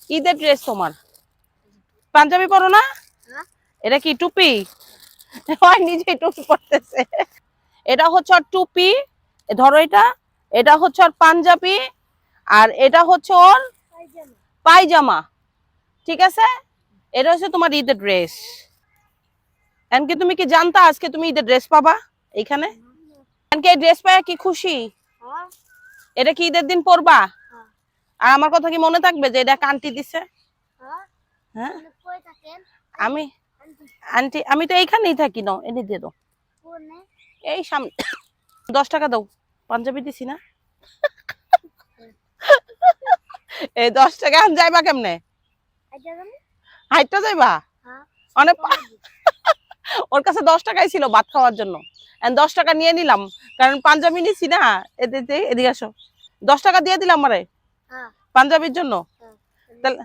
ঈদের ড্রেস তোমার। পাঞ্জাবি পরো না? এটা কি টুপি? হয় নিজে টুপি পরতেছে। এটা হচ্ছে ওর টুপি, ধরো এটা। এটা হচ্ছে ওর পাঞ্জাবি, আর এটা হচ্ছে ওর পায়জামা। ঠিক আছে, এটা হচ্ছে তোমার ঈদের ড্রেস। এমনকি তুমি কি জানতা আজকে তুমি ঈদের ড্রেস পাবা এখানে? এমনকি এই ড্রেস পায় কি খুশি? এটা কি ঈদের দিন পরবা? আর আমার কথা কি মনে থাকবে যে এটা আন্টি দিছে? হ্যাঁ, আমি আন্টি, আমি তো এইখানেই থাকি। না এনে দিয়ে দাও, এই সামনে। 10 টাকা দাও, পাঞ্জাবি দিছি না। এই 10 টাকা আন যাইবা কেমনে? হাইটটা যাইবা অনেক। ওর কাছে 10 টাকাই ছিল ভাত খাওয়ার জন্য। 10 টাকা নিয়ে নিলাম, কারণ পাঞ্জাবি নিছি না। এদিকে আসো, 10 টাকা দিয়ে দিলাম আমারে পাঞ্জাবির জন্য। তাহলে